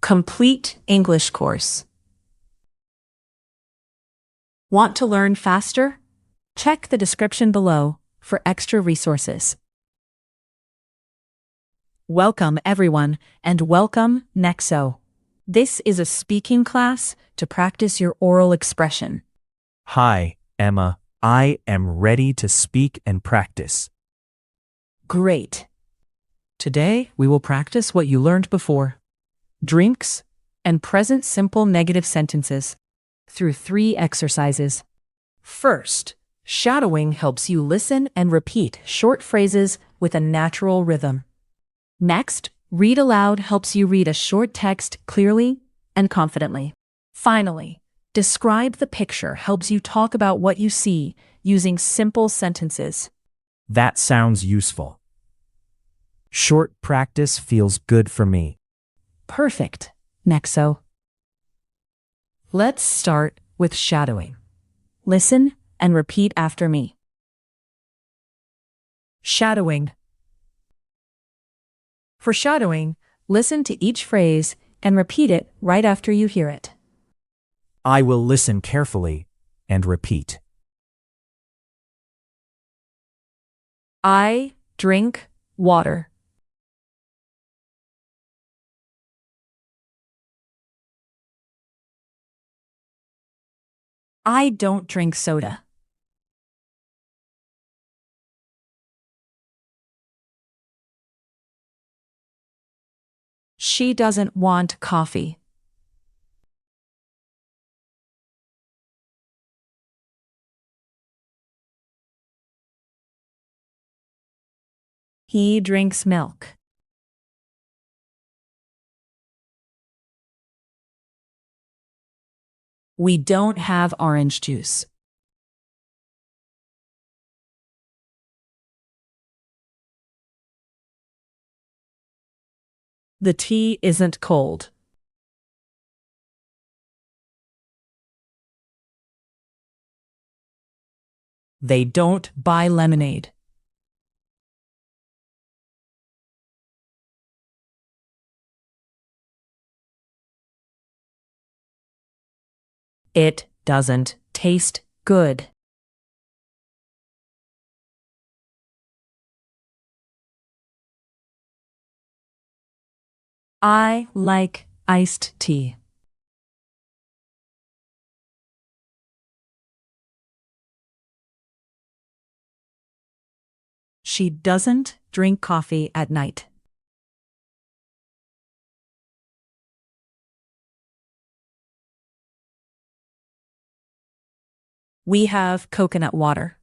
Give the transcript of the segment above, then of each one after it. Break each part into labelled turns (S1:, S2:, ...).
S1: Complete English course. Want to learn faster? Check the description below for extra resources. Welcome everyone, and welcome Nexo. This is a speaking class to practice your oral expression.
S2: Hi, Emma. I am ready to speak and practice.
S1: Great.
S2: Today, we will practice what you learned before.
S1: Drinks and present simple negative sentences through 3 exercises. First, shadowing helps you listen and repeat short phrases with a natural rhythm. Next, read aloud helps you read a short text clearly and confidently. Finally, describe the picture helps you talk about what you see using simple sentences.
S2: That sounds useful. Short practice feels good for me.
S1: Perfect, Nexo. Let's start with shadowing. Listen and repeat after me. Shadowing. For shadowing, listen to each phrase and repeat it right after you hear it.
S2: I will listen carefully and repeat.
S1: I drink water. I don't drink soda. She doesn't want coffee. He drinks milk. We don't have orange juice. The tea isn't cold. They don't buy lemonade. It doesn't taste good. I like iced tea. She doesn't drink coffee at night. We have coconut water.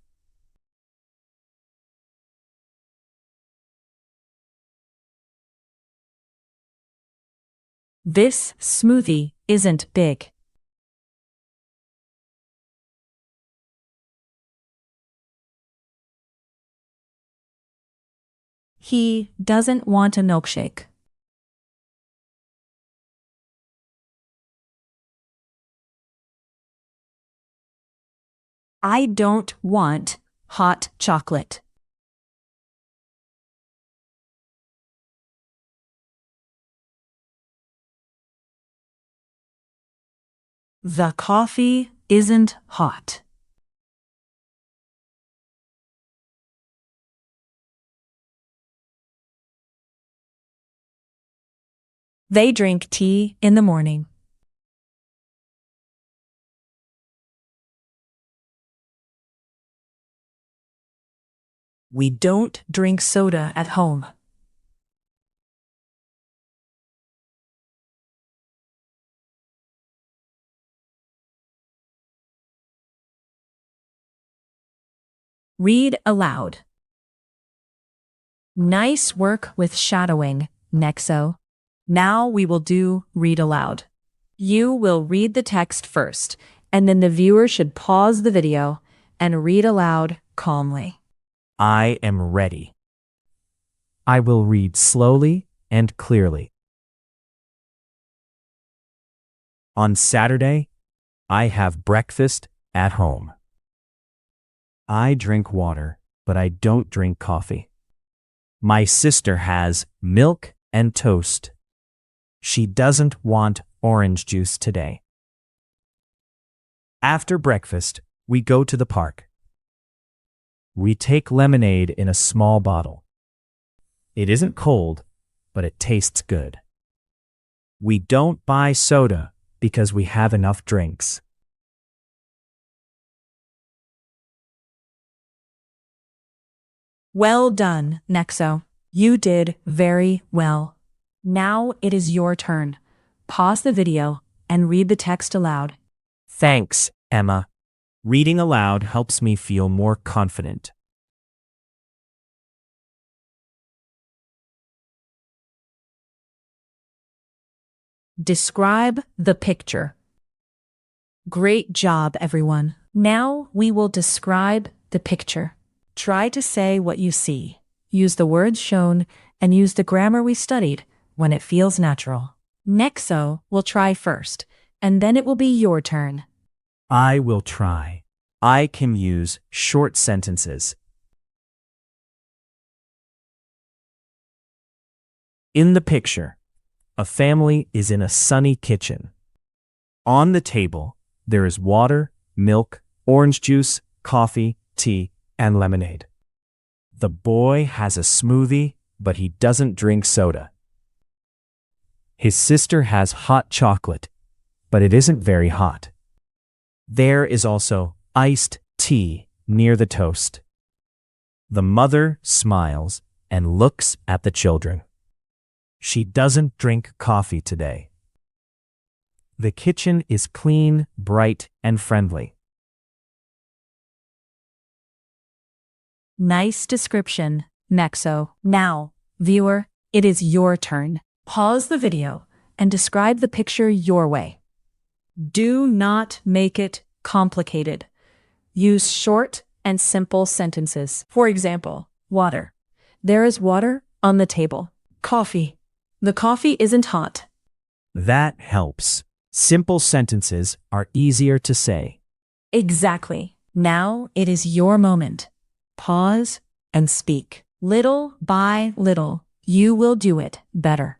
S1: This smoothie isn't big. He doesn't want a milkshake. I don't want hot chocolate. The coffee isn't hot. They drink tea in the morning. We don't drink soda at home. Read aloud. Nice work with shadowing, Nexo. Now we will do read aloud. You will read the text first, and then the viewer should pause the video and read aloud calmly.
S2: I am ready. I will read slowly and clearly. On Saturday, I have breakfast at home. I drink water, but I don't drink coffee. My sister has milk and toast. She doesn't want orange juice today. After breakfast, we go to the park. We take lemonade in a small bottle. It isn't cold, but it tastes good. We don't buy soda because we have enough drinks.
S1: Well done, Nexo. You did very well. Now it is your turn. Pause the video and read the text aloud.
S2: Thanks, Emma. Reading aloud helps me feel more confident.
S1: Describe the picture. Great job, everyone. Now we will describe the picture. Try to say what you see. Use the words shown and use the grammar we studied when it feels natural. Nexo will try first, and then it will be your turn.
S2: I will try. I can use short sentences. In the picture, a family is in a sunny kitchen. On the table, there is water, milk, orange juice, coffee, tea, and lemonade. The boy has a smoothie, but he doesn't drink soda. His sister has hot chocolate, but it isn't very hot. There is also iced tea near the toast. The mother smiles and looks at the children. She doesn't drink coffee today. The kitchen is clean, bright, and friendly.
S1: Nice description, Nexo. Now, viewer, it is your turn. Pause the video and describe the picture your way. Do not make it complicated. Use short and simple sentences. For example, water. There is water on the table. Coffee. The coffee isn't hot.
S2: That helps. Simple sentences are easier to say.
S1: Exactly. Now it is your moment. Pause and speak. Little by little, you will do it better.